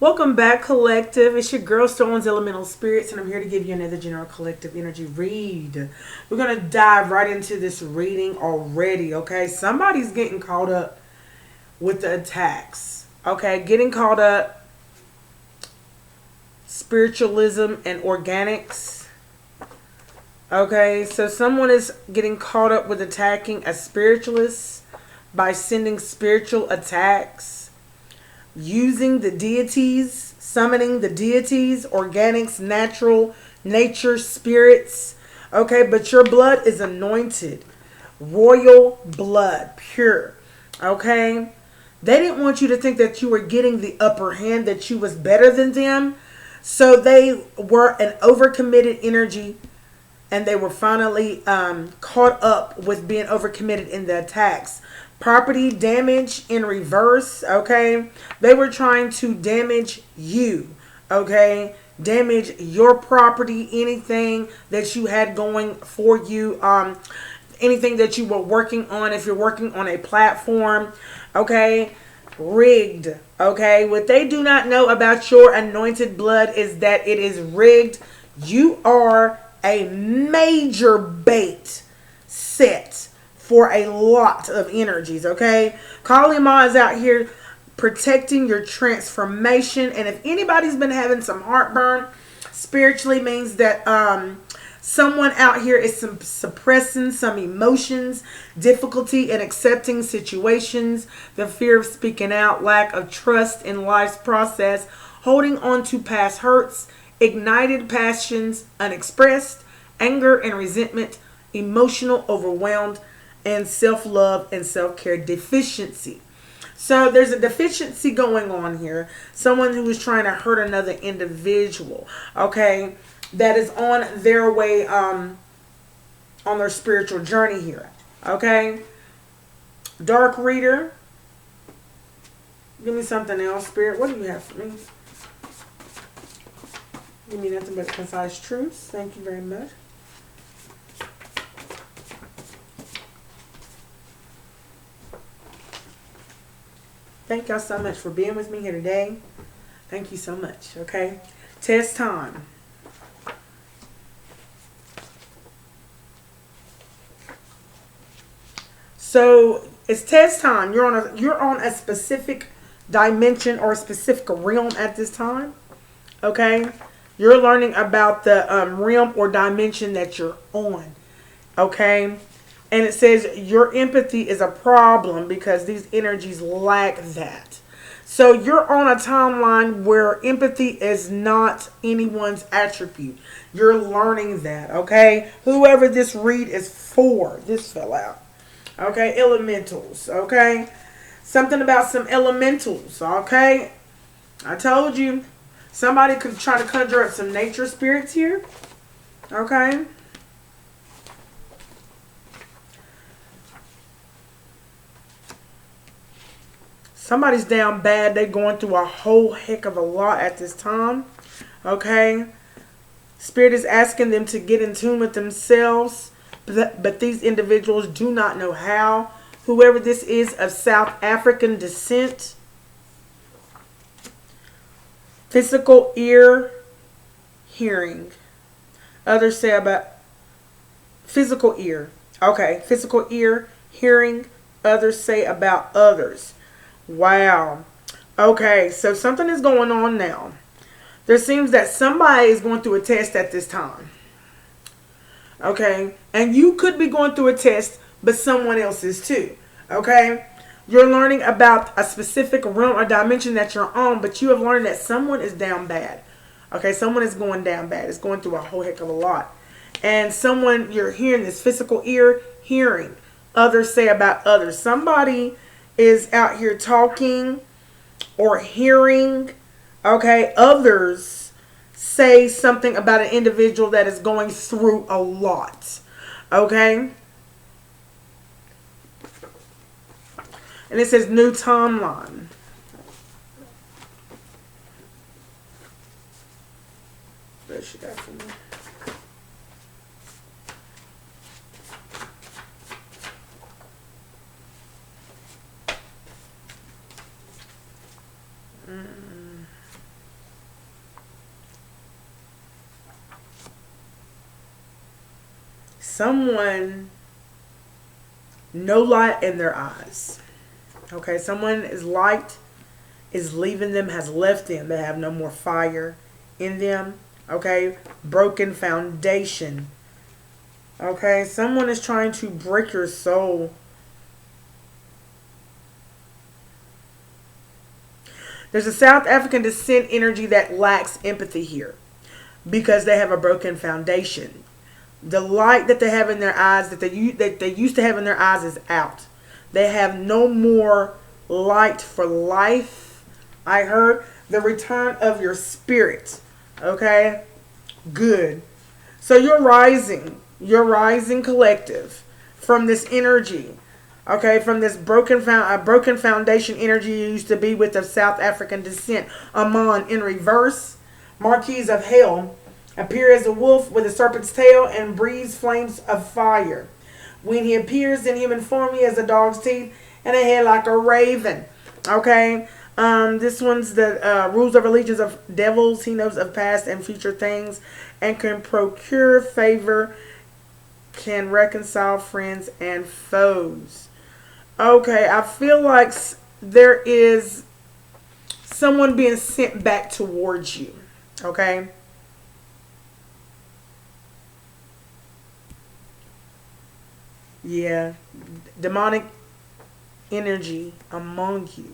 Welcome back, collective. It's your girl, Stone's Elemental Spirits, and I'm here to give you another general collective energy read. We're going to dive right into this reading already, okay? Somebody's getting caught up with the attacks, okay? Getting caught up, spiritualism and organics, okay? So someone is getting caught up with attacking a spiritualist by sending spiritual attacks, using the deities, summoning the deities, organics, natural, nature, spirits. Okay, but your blood is anointed, royal blood, pure. Okay, they didn't want you to think that you were getting the upper hand, that you was better than them. So they were an overcommitted energy, and they were finally caught up with being overcommitted in the attacks. Property damage in reverse, okay? They were trying to damage you, okay? Damage your property, anything that you had going for you, anything that you were working on, if you're working on a platform, okay? Rigged, okay? What they do not know about your anointed blood is that it is rigged. You are a major bait set for a lot of energies, okay? Kali Ma is out here protecting your transformation. And if anybody's been having some heartburn, spiritually means that someone out here is suppressing some emotions, difficulty in accepting situations, the fear of speaking out, lack of trust in life's process, holding on to past hurts, ignited passions unexpressed, anger and resentment, emotional overwhelmed, and self-love and self-care deficiency. So there's a deficiency going on here. Someone who is trying to hurt another individual, okay, that is on their way on their spiritual journey here, okay? Dark reader, give me something else, Spirit. What do you have for me? Give me nothing but concise truths. Thank you very much. Thank y'all so much for being with me here today. Thank you so much, okay? Test time. So it's test time. You're on a specific dimension or a specific realm at this time, okay? You're learning about the realm or dimension that you're on, okay? And it says your empathy is a problem because these energies lack that. So you're on a timeline where empathy is not anyone's attribute. You're learning that, okay? Whoever this read is for, this fell out. Okay, elementals, okay? Something about some elementals, okay? I told you. Somebody could try to conjure up some nature spirits here, okay? Somebody's down bad. They're going through a whole heck of a lot at this time. Okay. Spirit is asking them to get in tune with themselves. But these individuals do not know how. Whoever this is of South African descent. Physical ear hearing. Others say about physical ear. Okay. Physical ear hearing. Others say about others. Wow. Okay, so something is going on now. There seems that somebody is going through a test at this time. Okay, and you could be going through a test, but someone else is too. Okay, you're learning about a specific realm or dimension that you're on, but you have learned that someone is down bad. Okay, someone is going down bad. It's going through a whole heck of a lot. And someone, you're hearing this physical ear hearing. Others say about others. Somebody is out here talking or hearing, okay, others say something about an individual that is going through a lot, okay? And it says new timeline. What she got for me? someone, no light in their eyes. Okay, someone is light is leaving them, has left them. They have no more fire in them. Okay, broken foundation. Okay, someone is trying to break your soul. There's a South African descent energy that lacks empathy here because they have a broken foundation. The light that they have in their eyes, that they used to have in their eyes, is out. They have no more light for life. I heard the return of your spirit. Okay? Good. So you're rising. You're rising collective from this energy. Okay, from this broken foundation energy you used to be with of South African descent. Amon in reverse. Marquis of Hell appear as a wolf with a serpent's tail and breathes flames of fire. When he appears in human form, he has a dog's teeth and a head like a raven. Okay, this one's the rules of allegiance of devils. He knows of past and future things and can procure favor, can reconcile friends and foes. Okay, I feel like there is someone being sent back towards you. Okay. Yeah. Demonic energy among you.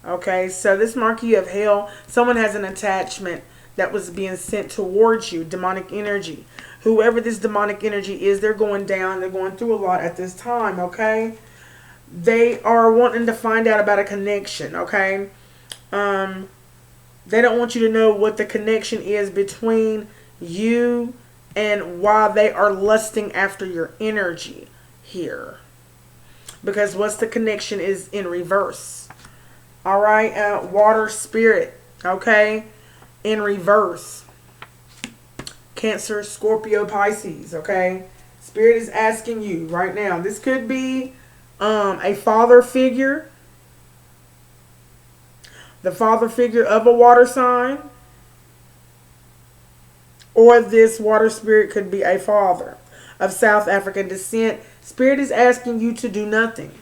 Okay, so this Marquis of Hell, someone has an attachment that was being sent towards you. Demonic energy. Whoever this demonic energy is, they're going down. They're going through a lot at this time, okay? They are wanting to find out about a connection, okay? They don't want you to know what the connection is between you and why they are lusting after your energy here. Because what's the connection is in reverse. All right? Water spirit, okay? In reverse. Cancer, Scorpio, Pisces, okay? Spirit is asking you right now. This could be a father figure. The father figure of a water sign. Or this water spirit could be a father of South African descent. Spirit is asking you to do nothing.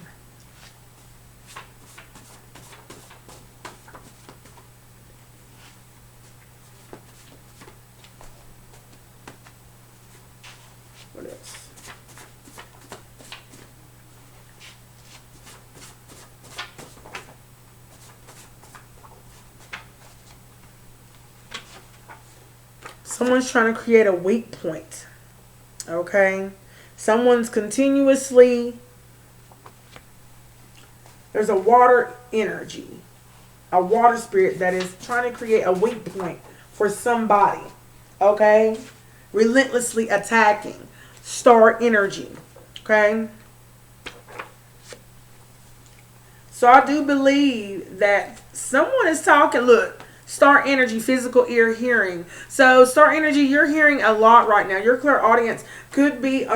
What else? Someone's trying to create a weak point. Okay? Someone's continuously... There's a water energy. A water spirit that is trying to create a weak point for somebody. Okay? Relentlessly attacking. Star energy. Okay? So I do believe that someone is talking... Look. Star energy, physical ear, hearing. So star energy, you're hearing a lot right now. Your clairaudience could be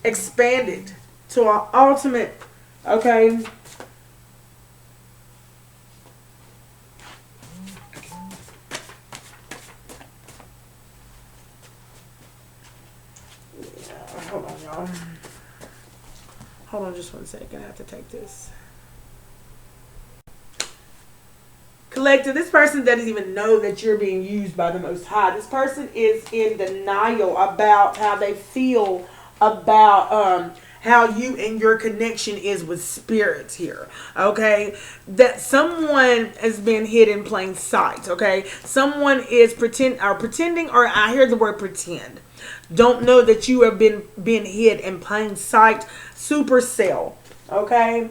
expanded to an ultimate, okay? Yeah, hold on, y'all. Hold on just 1 second. I have to take this. Collective, this person doesn't even know that you're being used by the Most High. This person is in denial about how they feel about how you and your connection is with spirits here. Okay? That someone has been hid in plain sight. Okay? Someone is pretending, or I hear the word pretend. Don't know that you have been hid in plain sight. Supercell. Okay?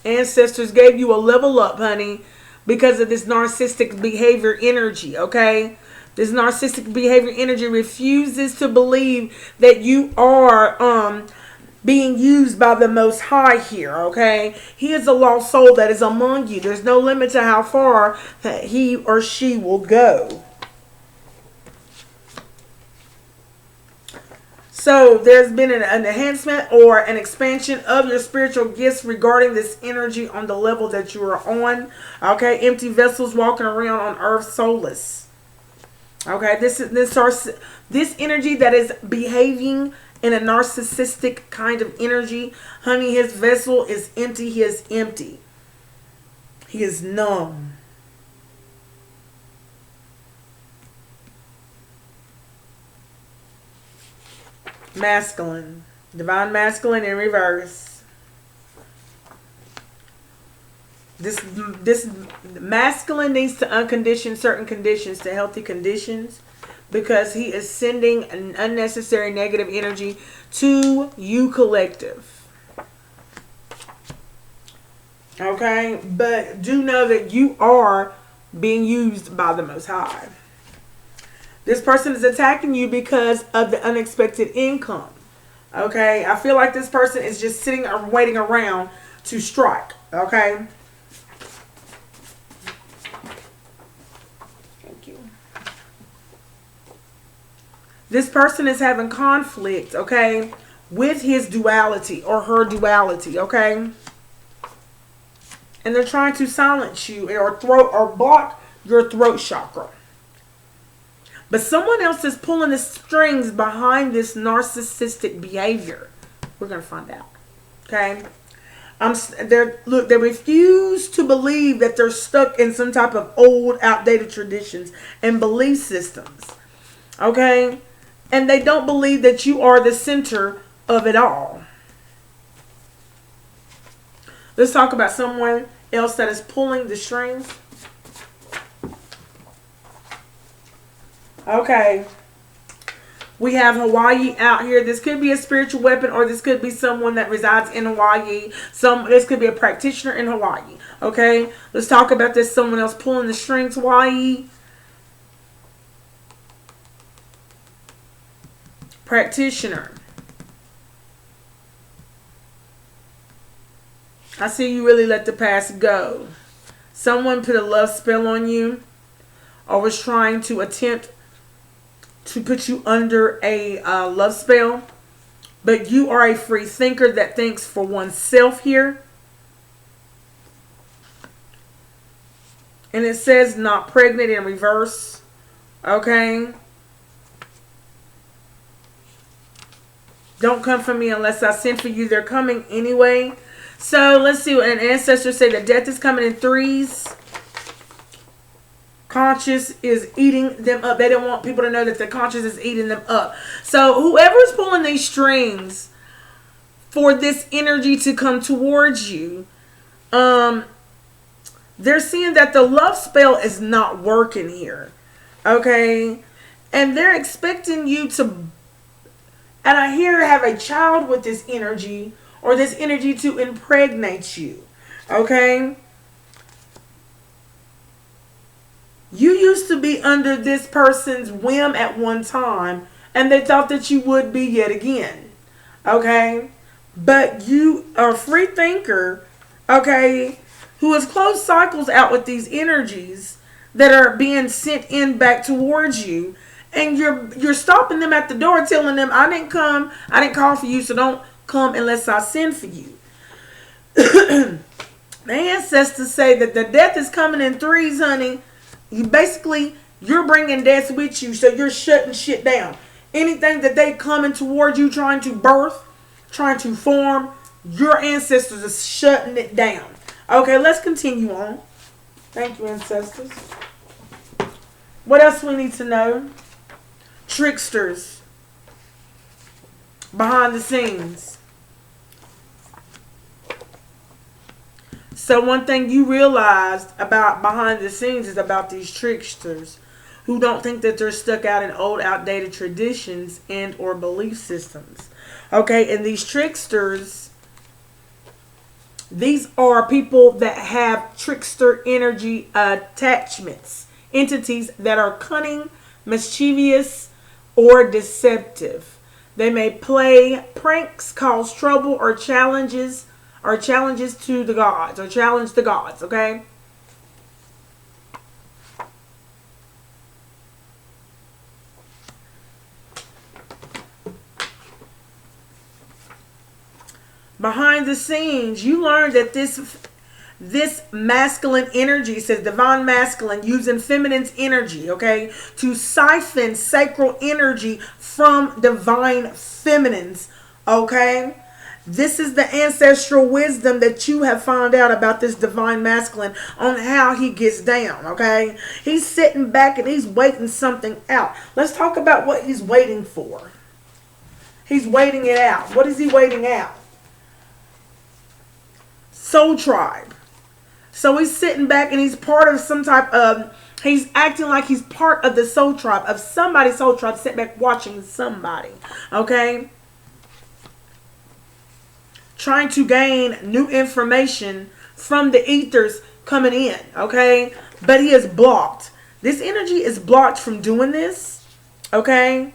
Ancestors gave you a level up, honey, because of this narcissistic behavior energy, okay? This narcissistic behavior energy refuses to believe that you are being used by the Most High here, okay? He is a lost soul that is among you. There's no limit to how far that he or she will go. So there's been an enhancement or an expansion of your spiritual gifts regarding this energy on the level that you are on. Okay, empty vessels walking around on earth soulless. Okay, this energy that is behaving in a narcissistic kind of energy. Honey, his vessel is empty. He is empty. He is numb. Masculine. Divine masculine in reverse. This masculine needs to uncondition certain conditions to healthy conditions, because he is sending an unnecessary negative energy to you collective. Okay? But do know that you are being used by the Most High. This person is attacking you because of the unexpected income. Okay? I feel like this person is just sitting or waiting around to strike. Okay? Thank you. This person is having conflict, okay, with his duality or her duality, okay? And they're trying to silence you or block your throat chakra. But someone else is pulling the strings behind this narcissistic behavior. We're going to find out. Okay? They refuse to believe that they're stuck in some type of old, outdated traditions and belief systems. Okay? And they don't believe that you are the center of it all. Let's talk about someone else that is pulling the strings. Okay. We have Hawaii out here. This could be a spiritual weapon, or this could be someone that resides in Hawaii. This could be a practitioner in Hawaii. Okay. Let's talk about this. Someone else pulling the strings. Hawaii. Practitioner. I see you really let the past go. Someone put a love spell on you, or was trying to attempt to put you under a love spell. But you are a free thinker that thinks for oneself here. And it says not pregnant in reverse. Okay. Don't come for me unless I send for you. They're coming anyway. So let's see what an ancestor say. That death is coming in threes. Conscious is eating them up. They don't want people to know that the conscious is eating them up. So whoever's pulling these strings for this energy to come towards you, they're seeing that the love spell is not working here. Okay? And they're expecting you to, and I hear, have a child with this energy, or this energy to impregnate you. Okay? You used to be under this person's whim at one time, and they thought that you would be yet again. Okay? But you are a free thinker, okay, who has closed cycles out with these energies that are being sent in back towards you. And you're stopping them at the door, telling them, I didn't call for you, so don't come unless I send for you. The ancestors say that the death is coming in threes, honey. You're bringing death with you, so you're shutting shit down. Anything that they coming towards you, trying to birth, trying to form, your ancestors are shutting it down. Okay, let's continue on. Thank you, ancestors. What else we need to know? Tricksters behind the scenes. So one thing you realized about behind the scenes is about these tricksters who don't think that they're stuck out in old, outdated traditions and or belief systems. Okay, and these tricksters, these are people that have trickster energy attachments, entities that are cunning, mischievous, or deceptive. They may play pranks, cause trouble, or challenges to the gods, or challenge the gods, okay? Behind the scenes, you learned that this masculine energy, says divine masculine, using feminine's energy, okay, to siphon sacral energy from divine feminines, okay. This is the ancestral wisdom that you have found out about this divine masculine on how he gets down, okay. He's sitting back and he's waiting something out. Let's talk about what he's waiting for. He's waiting it out. What is he waiting out? Soul tribe. So he's sitting back and he's part of some type of, he's acting like he's part of the soul tribe, of somebody's soul tribe, sitting back watching somebody, okay? Trying to gain new information from the ethers coming in, okay? But he is blocked. This energy is blocked from doing this, okay?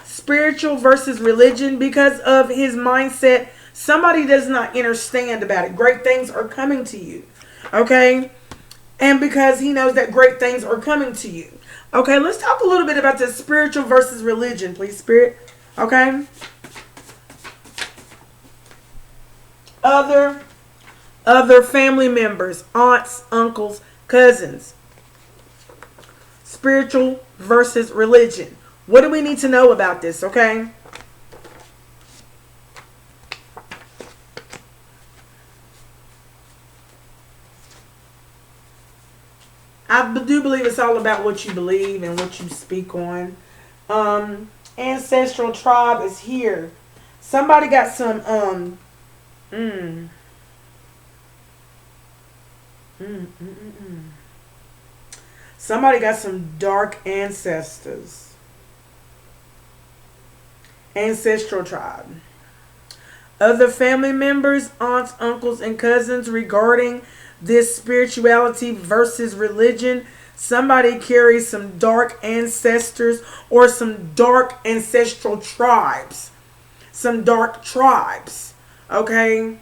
Spiritual versus religion, because of his mindset. Somebody does not understand about it. Great things are coming to you. Okay? And because he knows that great things are coming to you. Okay, let's talk a little bit about the spiritual versus religion, please, Spirit. Okay? Other family members, aunts, uncles, cousins. Spiritual versus religion. What do we need to know about this, okay? I do believe it's all about what you believe and what you speak on. Ancestral tribe is here. Somebody got some somebody got some dark ancestors. Ancestral tribe. Other family members, aunts, uncles, and cousins regarding this spirituality versus religion. Somebody carries some dark ancestors or some dark ancestral tribes. Some dark tribes. Okay?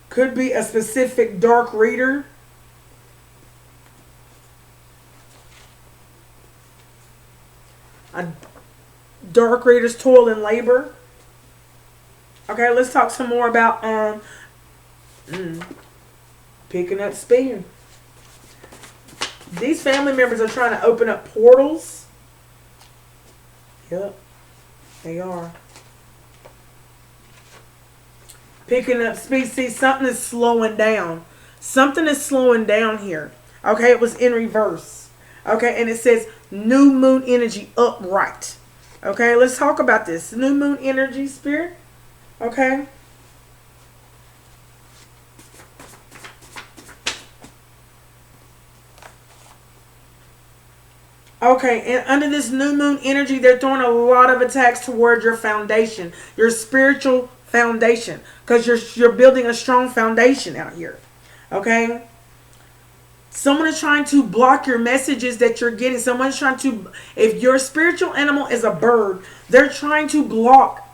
Could be a specific dark reader. A dark reader's toil and labor. Okay, let's talk some more about picking up speed. These family members are trying to open up portals. Yep, they are. Picking up speed. See, something is slowing down. Something is slowing down here. Okay, it was in reverse. Okay, and it says new moon energy upright. Okay, let's talk about this. New moon energy, Spirit. Okay. Okay, and under this new moon energy, they're throwing a lot of attacks towards your foundation, your spiritual foundation, because you're building a strong foundation out here. Okay. Someone is trying to block your messages that you're getting. Someone's trying to, if your spiritual animal is a bird, they're trying to block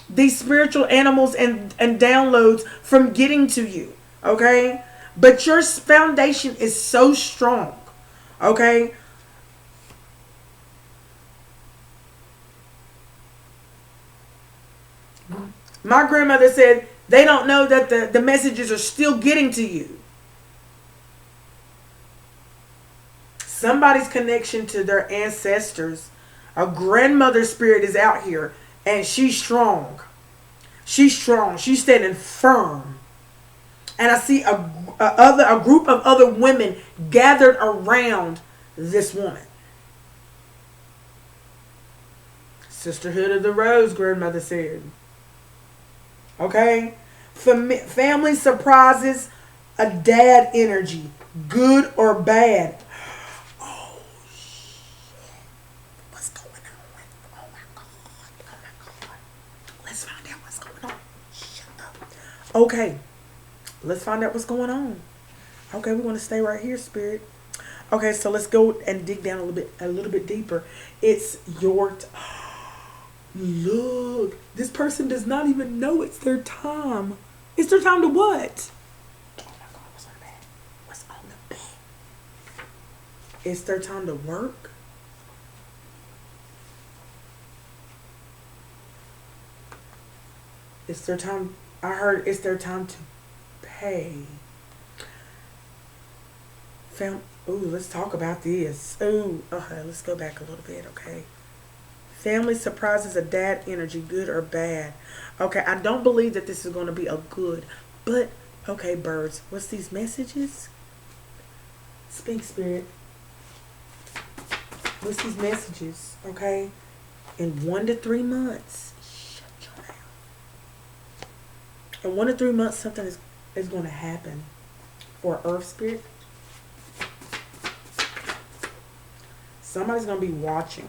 these spiritual animals and downloads from getting to you. Okay. But your foundation is so strong. Okay. My grandmother said they don't know that the messages are still getting to you. Somebody's connection to their ancestors. A grandmother spirit is out here and she's strong. She's strong. She's standing firm. And I see a group of other women gathered around this woman. Sisterhood of the Rose, grandmother said. Okay? Family surprises, a dad energy, good or bad. Oh, shit. What's going on? Oh my God. Oh my God. Let's find out what's going on. Shut up. Okay. Let's find out what's going on. Okay, we're going to stay right here, Spirit. Okay, so let's go and dig down a little bit deeper. It's your look, this person does not even know it's their time. It's their time to what? Oh my God, what's on the bed? What's on the bed? It's their time to work. It's their time. I heard it's their time to pay. Ooh, let's talk about this. Ooh, okay, let's go back a little bit, okay? Family surprises a dad energy, good or bad. Okay, I don't believe that this is going to be a good, but okay, birds. What's these messages? Speak, spirit. What's these messages? Okay, in 1 to 3 months. Shut your mouth. In 1 to 3 months, something is going to happen for Earth spirit. Somebody's going to be watching.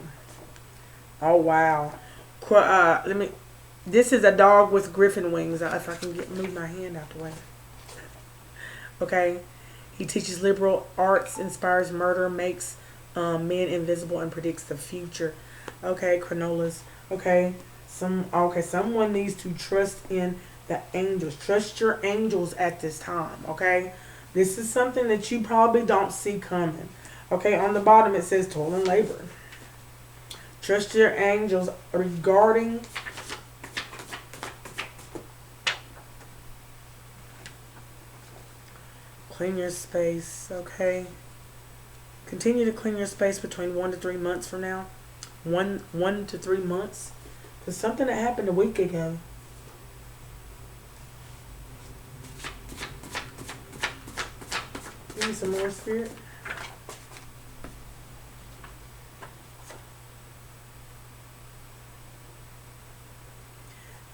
Oh, wow. This is a dog with griffin wings. If I can move my hand out the way. Okay. He teaches liberal arts, inspires murder, makes men invisible, and predicts the future. Okay, Cronulas. Okay. Someone needs to trust in the angels. Trust your angels at this time. Okay. This is something that you probably don't see coming. Okay, on the bottom it says toil and labor. Trust your angels regarding clean your space, okay? Continue to clean your space between 1 to 3 months from now. 1 to 3 months. There's something that happened a week ago. Give me some more, spirit.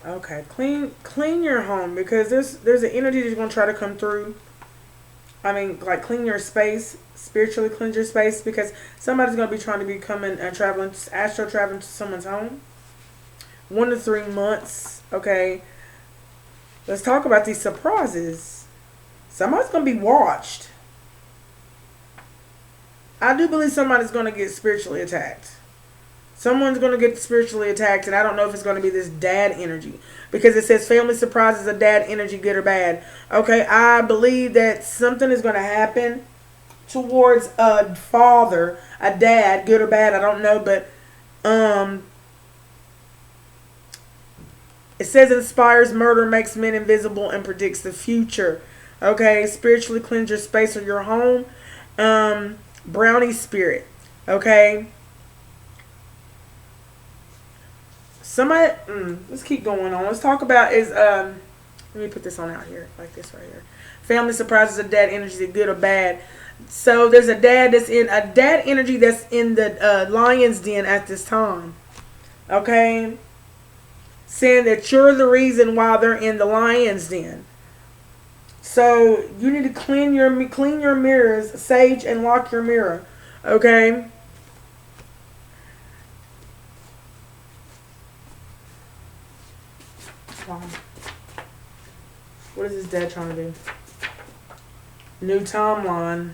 Okay, clean your home, because there's an energy that's going to try to come through. I mean, like, clean your space, spiritually cleanse your space, because somebody's going to be trying to be coming and astro traveling to someone's home. 1 to 3 months. Okay, let's talk about these surprises. Somebody's going to be watched. I do believe somebody's going to get spiritually attacked. Someone's going to get spiritually attacked, and I don't know if it's going to be this dad energy, because it says family surprises a dad energy, good or bad. Okay, I believe that something is going to happen towards a father, a dad, good or bad, I don't know, but it says inspires murder, makes men invisible, and predicts the future. Okay, spiritually cleanse your space or your home. Brownie spirit. Okay. Somebody, let's keep going on. Let's talk about let me put this on out here, like this right here. Family surprises a dad energy, good or bad. So there's a dad energy that's in the lion's den at this time. Okay, saying that you're the reason why they're in the lion's den. So you need to clean your mirrors, sage, and lock your mirror. Okay. What is this dad trying to do? New timeline.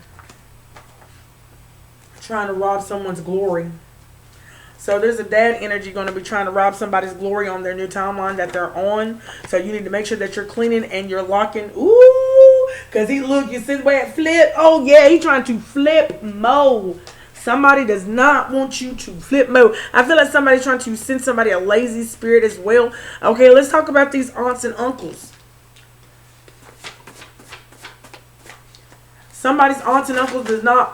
Trying to rob someone's glory. So there's a dad energy going to be trying to rob somebody's glory on their new timeline that they're on. So you need to make sure that you're cleaning and you're locking. Ooh, because you see the way it flip. Oh yeah, he's trying to flip mode. Somebody does not want you to flip mode. I feel like somebody's trying to send somebody a lazy spirit as well. Okay, let's talk about these aunts and uncles. Somebody's aunts and uncles does not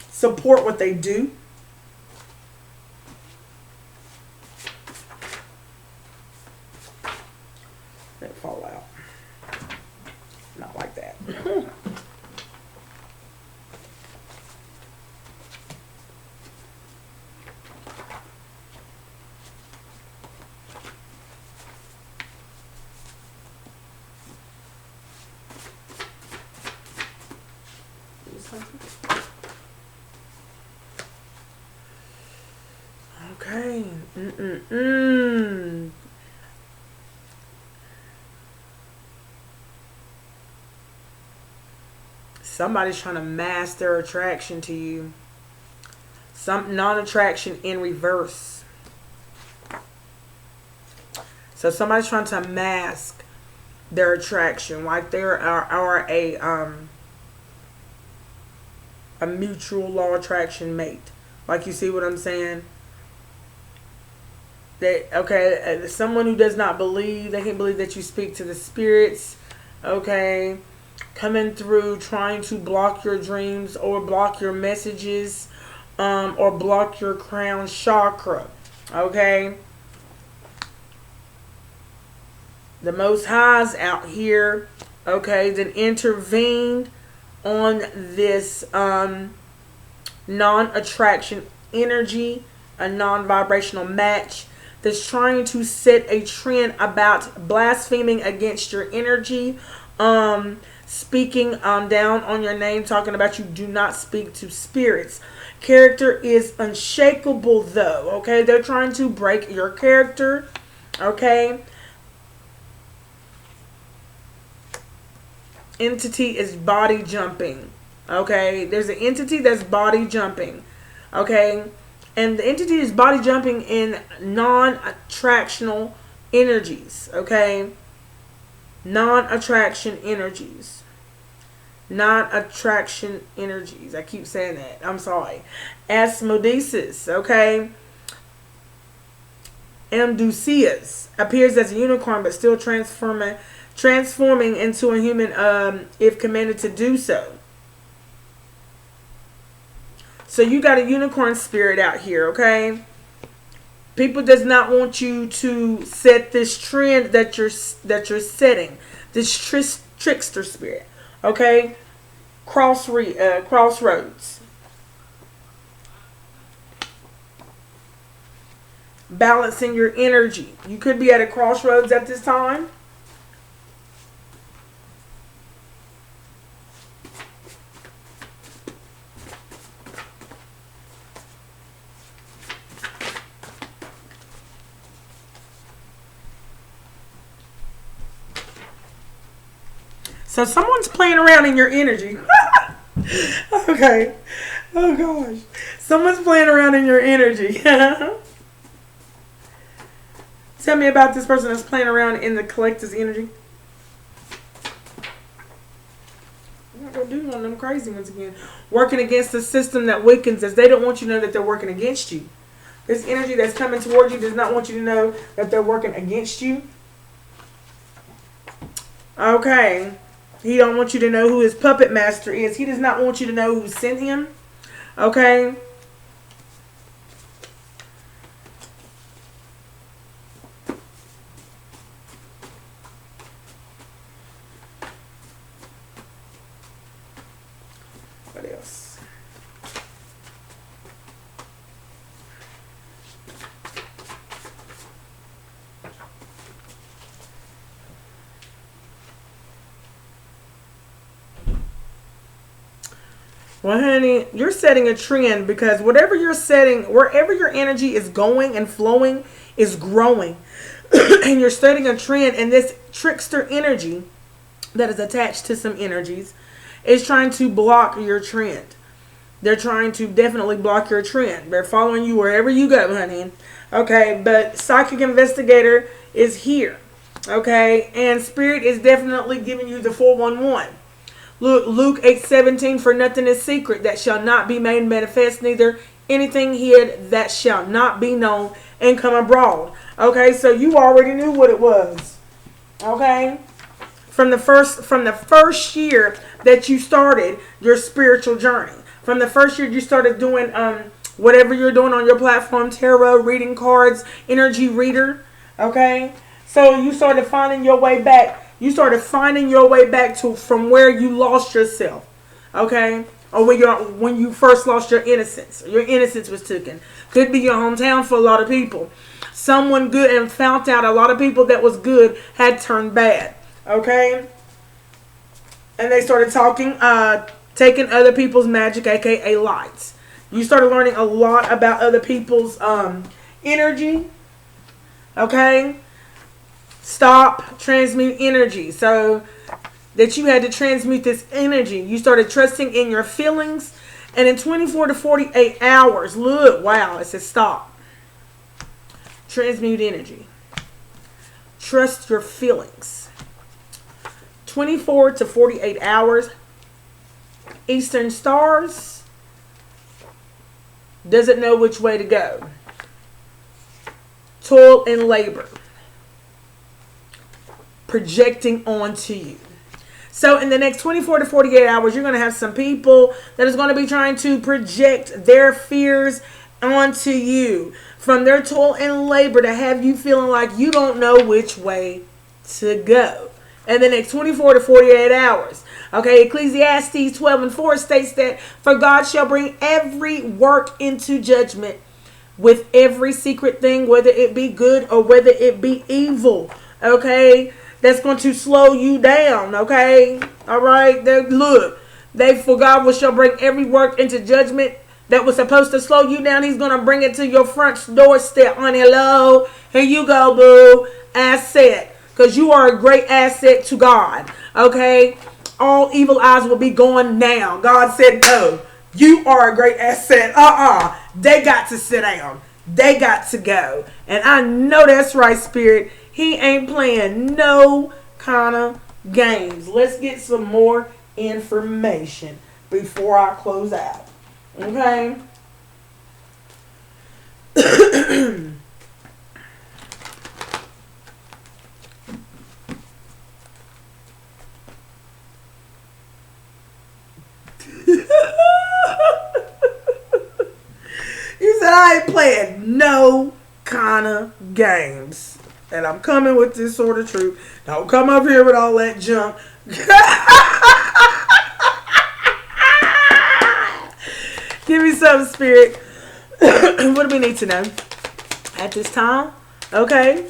support what they do. Let it fall out. Not like that. Okay. Somebody's trying to mask their attraction to you. Some non-attraction in reverse. So somebody's trying to mask their attraction, like they are a mutual law attraction mate. Like, you see what I'm saying? That, okay, someone who does not believe, they can't believe that you speak to the spirits, okay, coming through, trying to block your dreams or block your messages, or block your crown chakra, okay. The Most High's out here, okay, then intervened on this non-attraction energy, a non-vibrational match that's trying to set a trend about blaspheming against your energy, speaking down on your name, talking about you do not speak to spirits. Character is unshakable though, okay? They're trying to break your character, okay? Entity is body jumping, okay? There's an entity that's body jumping, okay? And the entity is body jumping in non-attractional energies, okay? Non-attraction energies. Non-attraction energies. I keep saying that. I'm sorry. Asmodeus, okay? Amdusias appears as a unicorn but still transforming into a human if commanded to do so. So you got a unicorn spirit out here, okay? People does not want you to set this trend that you're setting. This trickster spirit, okay? Crossroads. Balancing your energy. You could be at a crossroads at this time. So someone's playing around in your energy. Okay. Oh gosh. Someone's playing around in your energy. Tell me about this person that's playing around in the collective's energy. I'm not going to do one of them crazy ones again. Working against the system that weakens us. They don't want you to know that they're working against you. This energy that's coming towards you does not want you to know that they're working against you. Okay. He don't want you to know who his puppet master is. He does not want you to know who sent him. Okay. What else? Well, honey, you're setting a trend because whatever you're setting, wherever your energy is going and flowing is growing. And you're setting a trend, and this trickster energy that is attached to some energies is trying to block your trend. They're trying to definitely block your trend. They're following you wherever you go, honey. Okay, but Psychic Investigator is here. Okay, and Spirit is definitely giving you the 411. Luke 8:17, for nothing is secret that shall not be made manifest, neither anything hid that shall not be known and come abroad. Okay, so you already knew what it was. Okay, from the first year that you started your spiritual journey, from the first year you started doing whatever you're doing on your platform, tarot, reading cards, energy reader. Okay, so you started finding your way back. You started finding your way back to from where you lost yourself, okay? Or when you first lost your innocence. Your innocence was taken. Could be your hometown for a lot of people. Someone good and found out a lot of people that was good had turned bad, okay? And they started taking other people's magic, aka lights. You started learning a lot about other people's energy, okay? Stop, transmute energy. So that you had to transmute this energy. You started trusting in your feelings. And in 24 to 48 hours, look, wow, it says stop. Transmute energy. Trust your feelings. 24 to 48 hours. Eastern Stars doesn't know which way to go. toil and labor projecting onto you. So in the next 24 to 48 hours, you're going to have some people that is going to be trying to project their fears onto you from their toil and labor to have you feeling like you don't know which way to go. In the next 24 to 48 hours. Okay, Ecclesiastes 12:4 states that, for God shall bring every work into judgment with every secret thing, whether it be good or whether it be evil. Okay, that's going to slow you down. Okay, all right. For God shall bring every work into judgment that was supposed to slow you down. He's going to bring it to your front doorstep, honey. Hello, here you go, boo. Asset, because you are a great asset to God. Okay, all evil eyes will be going down. God said, no, you are a great asset. They got to sit down. They got to go. And I know that's right, Spirit. He ain't playing no kind of games. Let's get some more information before I close out. Okay? You said I ain't playing no kind of games. And I'm coming with this sort of truth. Don't come up here with all that junk. Give me some, Spirit. What do we need to know at this time? Okay.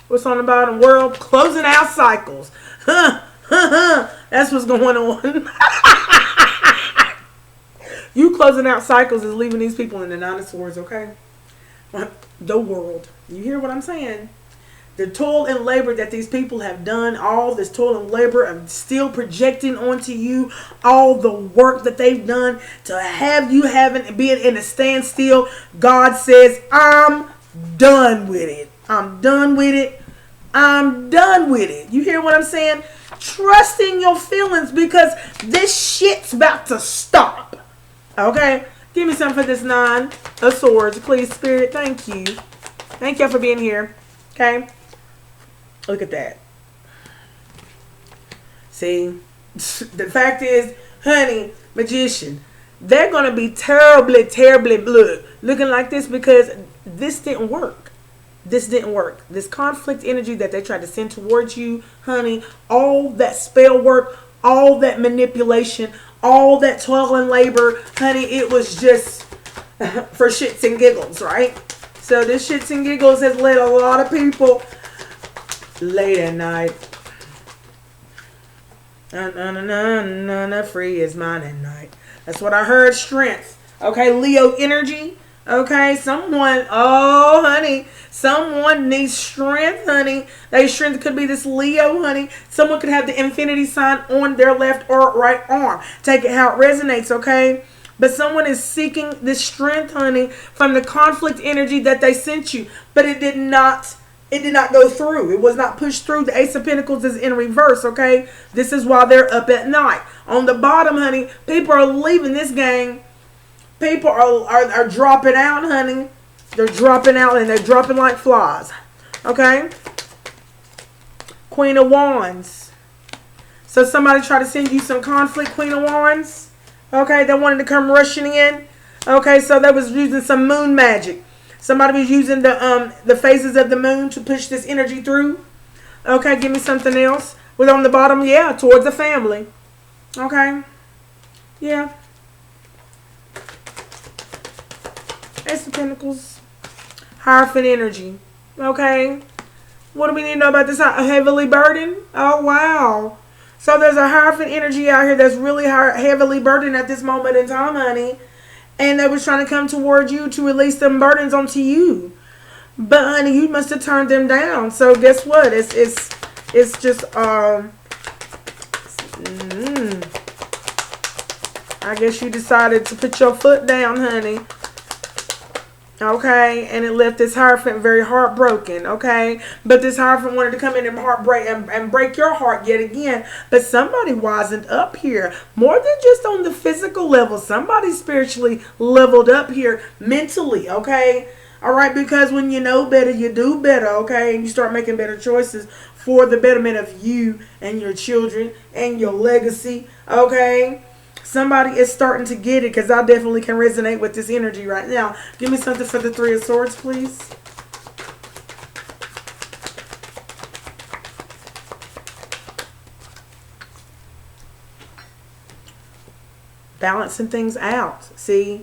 What's on the bottom? World closing out cycles. That's what's going on. You closing out cycles is leaving these people in the Nine of Swords, okay? The world. You hear what I'm saying? The toil and labor that these people have done, all this toil and labor of still projecting onto you, all the work that they've done to have you being in a standstill. God says, I'm done with it. I'm done with it. I'm done with it. You hear what I'm saying? Trust in your feelings, because this shit's about to stop. Okay? Give me something for this Nine of Swords, please, Spirit. Thank you. Thank y'all for being here. Okay? Look at that. See? The fact is, honey, magician, they're going to be terribly looking like this, because this didn't work. This didn't work. This conflict energy that they tried to send towards you, honey, all that spell work, all that manipulation, all that toil and labor, honey, it was just for shits and giggles, right? So this shits and giggles has led a lot of people late at night. Free is mine at night. That's what I heard. Strength. Okay, Leo energy. Okay, someone needs strength, honey. That strength could be this Leo, honey. Someone could have the infinity sign on their left or right arm. Take it how it resonates, okay? But someone is seeking this strength, honey, from the conflict energy that they sent you. But it did not go through. It was not pushed through. The Ace of Pentacles is in reverse, okay? This is why they're up at night. On the bottom, honey, people are leaving this gang. People are dropping out, honey. They're dropping out, and they're dropping like flies. Okay? Queen of Wands. So somebody tried to send you some conflict, Queen of Wands. Okay? They wanted to come rushing in. Okay? So they was using some moon magic. Somebody was using the phases of the moon to push this energy through. Okay? Give me something else. With on the bottom, yeah, towards the family. Okay? Yeah. Ace of Pentacles. Hierophant energy. Okay. What do we need to know about this? Heavily burdened? Oh, wow. So there's a Hierophant energy out here that's really heavily burdened at this moment in time, honey. And they was trying to come toward you to release them burdens onto you. But, honey, you must have turned them down. So guess what? It's just, I guess you decided to put your foot down, honey. Okay, and it left this Hierophant very heartbroken. Okay, but this Hierophant wanted to come in and heartbreak and break your heart yet again. But somebody wisened up here more than just on the physical level. Somebody spiritually leveled up here mentally. Okay, all right, because when you know better, you do better. Okay, and you start making better choices for the betterment of you and your children and your legacy. Okay. Somebody is starting to get it because I definitely can resonate with this energy right now. Give me something for the Three of Swords, please. Balancing things out. See,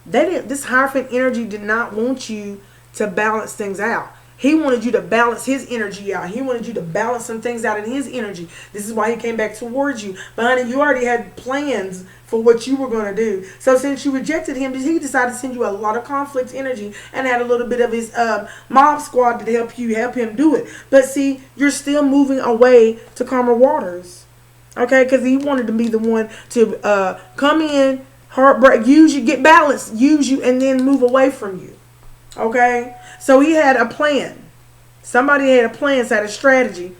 this Hierophant energy did not want you to balance things out. He wanted you to balance his energy out. He wanted you to balance some things out in his energy. This is why he came back towards you. But honey, you already had plans for what you were going to do. So since you rejected him, he decided to send you a lot of conflict energy and had a little bit of his mob squad to help him do it. But see, you're still moving away to calmer waters. Okay, because he wanted to be the one to come in, heartbreak, use you, get balanced, use you, and then move away from you. Okay, so he had a plan. Somebody had a plan, had a strategy,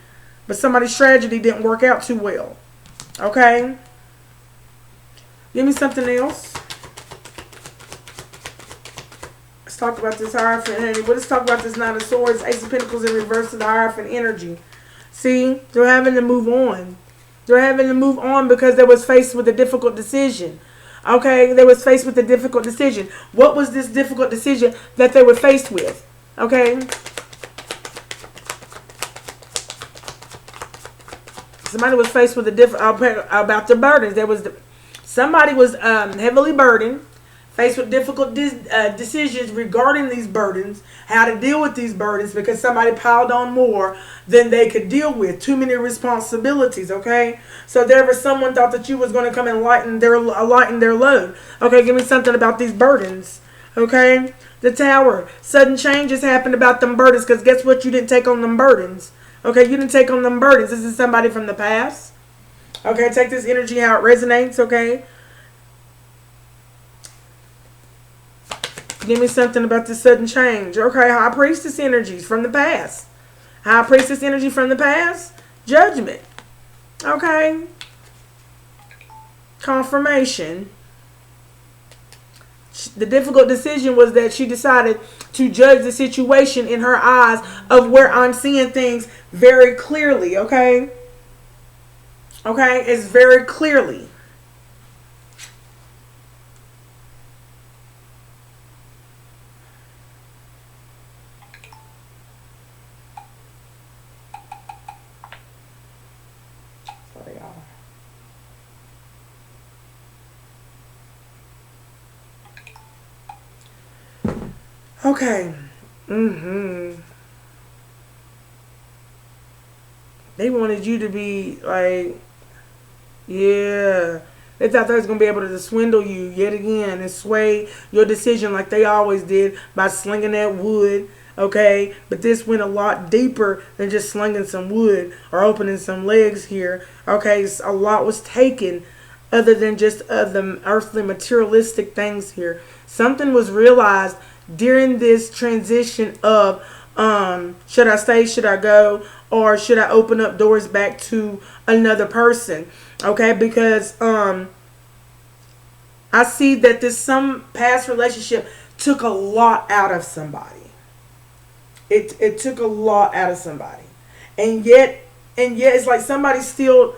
but somebody's strategy didn't work out too well. Okay, give me something else. Let's talk about this Hierophant energy. Let's talk about this Nine of Swords, Ace of Pentacles in reverse of the Hierophant energy. See, they're having to move on. They're having to move on because they was faced with a difficult decision. Okay, they was faced with a difficult decision. What was this difficult decision that they were faced with? Okay. Somebody was faced with about their burdens. Somebody was heavily burdened, faced with difficult decisions regarding these burdens, how to deal with these burdens because somebody piled on more than they could deal with. Too many responsibilities, okay? So there was someone thought that you was going to come and lighten their load. Okay, give me something about these burdens, okay? The Tower. Sudden changes happened about them burdens because guess what? You didn't take on them burdens. Okay, you didn't take on them burdens. This is somebody from the past. Okay, take this energy how it resonates, okay? Give me something about this sudden change. Okay, High Priestess energies from the past. High Priestess energy from the past. Judgment. Okay. Confirmation. The difficult decision was that she decided to judge the situation in her eyes of where I'm seeing things very clearly. Okay. Okay, it's very clearly. Okay. They wanted you to be like, yeah. They thought they was going to be able to swindle you yet again and sway your decision like they always did by slinging that wood. Okay. But this went a lot deeper than just slinging some wood or opening some legs here. Okay. So a lot was taken other than just the earthly materialistic things here. Something was realized during this transition of should I stay, should I go, or should I open up doors back to another person? Okay, because I see that some past relationship took a lot out of somebody. It took a lot out of somebody, and yet it's like somebody still.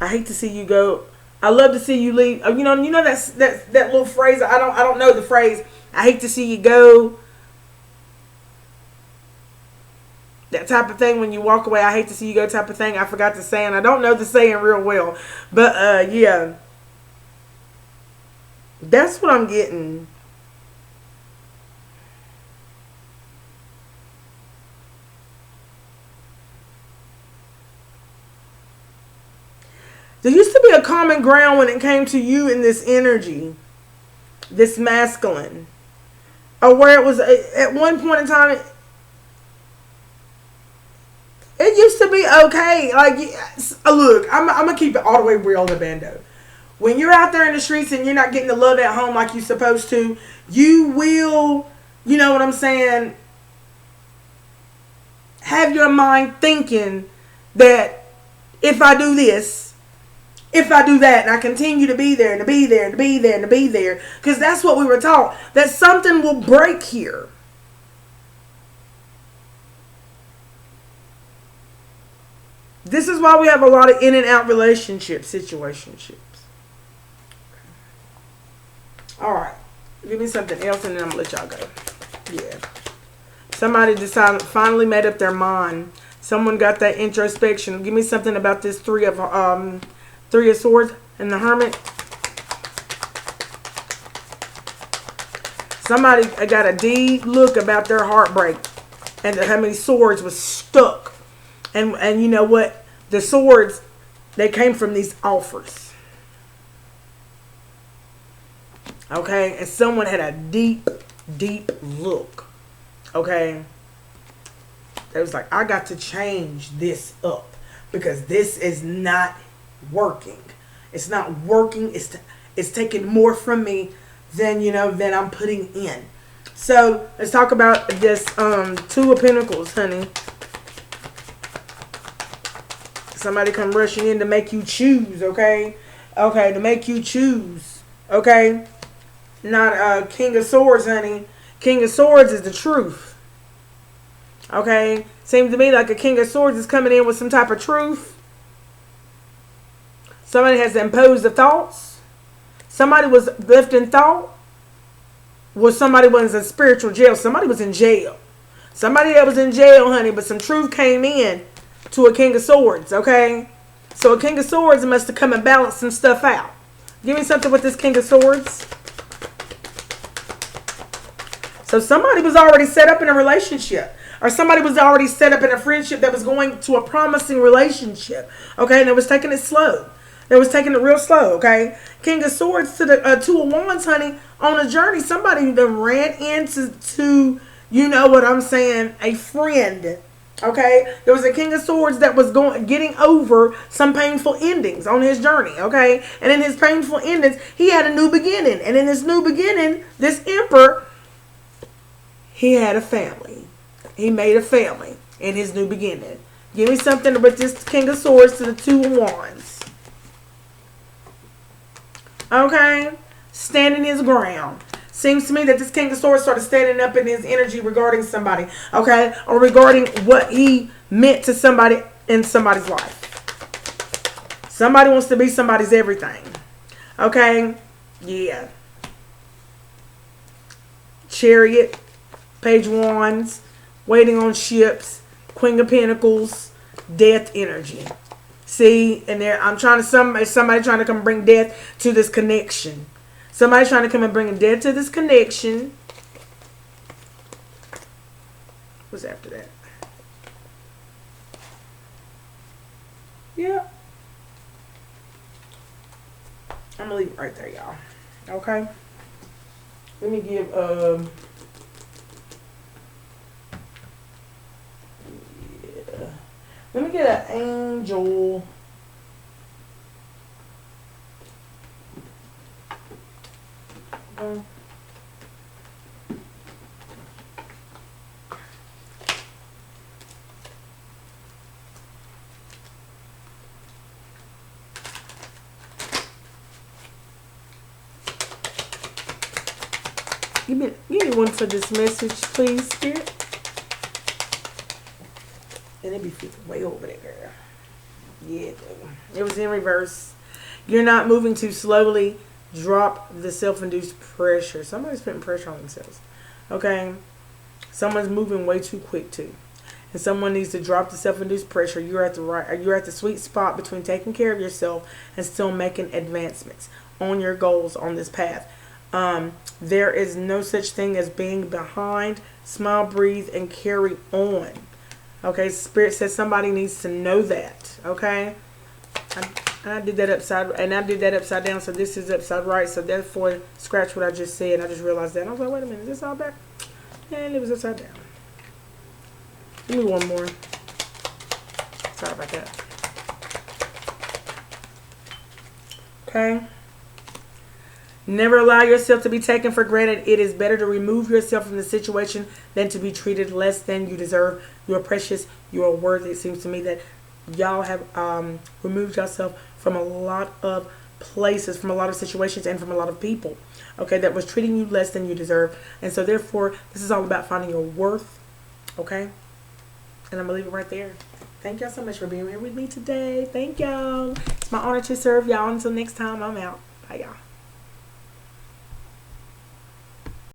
I hate to see you go. I love to see you leave. You know that little phrase. I don't know the phrase. I hate to see you go. That type of thing when you walk away. I hate to see you go type of thing. I forgot the saying. I don't know the saying real well. But yeah. That's what I'm getting. There used to be a common ground when it came to you in this energy, this masculine, or where it was at one point in time. It used to be okay. Like, look, I'm gonna keep it all the way real, the bando. when you're out there in the streets and you're not getting the love at home like you're supposed to, you will, you know what I'm saying, have your mind thinking that if I do this, if I do that, and I continue to be there and to be there and to be there and to be there, because that's what we were taught, that something will break here. This is why we have a lot of in and out relationships, situationships. All right. Give me something else and then I'm going to let y'all go. Yeah. Somebody decided, finally made up their mind. Someone got that introspection. Give me something about this Three of Swords and the Hermit. Somebody got a deep look about their heartbreak and how many swords was stuck. And you know what? The swords, they came from these offers. Okay? And someone had a deep, deep look. Okay? They was like, I got to change this up. Because this is not working. It's not working. It's taking more from me than, you know, than I'm putting in. So, let's talk about this Two of Pentacles, honey. Somebody come rushing in to make you choose, okay? Okay, to make you choose, okay? Not King of Swords, honey. King of Swords is the truth. Okay? Seems to me like a King of Swords is coming in with some type of truth. Somebody has imposed the thoughts. Somebody was left in thought. Well, somebody was in spiritual jail. Somebody was in jail. Somebody that was in jail, honey, but some truth came in to a King of Swords, okay? So a King of Swords must have come and balanced some stuff out. Give me something with this King of Swords. So somebody was already set up in a relationship. Or somebody was already set up in a friendship that was going to a promising relationship. Okay, and it was taking it slow. It was taking it real slow, okay? King of Swords to the Two of Wands, honey, on a journey. Somebody that ran into, you know what I'm saying, a friend. Okay, there was a King of Swords that was getting over some painful endings on his journey. Okay, and in his painful endings, he had a new beginning. And in his new beginning, this Emperor, he had a family. He made a family in his new beginning. Give me something with this King of Swords to the Two of Wands. Okay, standing his ground. Seems to me that this King of Swords started standing up in his energy regarding somebody, okay? Or regarding what he meant to somebody in somebody's life. Somebody wants to be somebody's everything, okay? Yeah. Chariot, Page of Wands, waiting on ships, Queen of Pentacles, death energy. See, and there I'm trying to somebody trying to come bring death to this connection. Somebody's trying to come and bring death to this connection. What's after that? Yeah. I'm gonna leave it right there, y'all. Okay. Let me give yeah. Let me get an angel. Give me one for this message, please, Spirit. And it be flipping way over there, girl. Yeah, it was in reverse. You're not moving too slowly. Drop the self-induced pressure. Somebody's putting pressure on themselves. Okay? Someone's moving way too quick too. And someone needs to drop the self-induced pressure. You're at the sweet spot between taking care of yourself and still making advancements on your goals on this path. There is no such thing as being behind. Smile, breathe, and carry on. Okay? Spirit says somebody needs to know that. Okay? I did that upside, and I did that upside down, so this is upside right, so therefore, scratch what I just said. I just realized that. I was like, wait a minute, is this all back? And it was upside down. Give me one more. Sorry about that. Okay. Never allow yourself to be taken for granted. It is better to remove yourself from the situation than to be treated less than you deserve. You are precious. You are worthy. It seems to me that y'all have removed yourself from a lot of places, from a lot of situations, and from a lot of people, okay, that was treating you less than you deserve. And so therefore, this is all about finding your worth, okay? And I'm gonna leave it right there. Thank y'all so much for being here with me today. Thank y'all. It's my honor to serve y'all. Until next time, I'm out. Bye, y'all.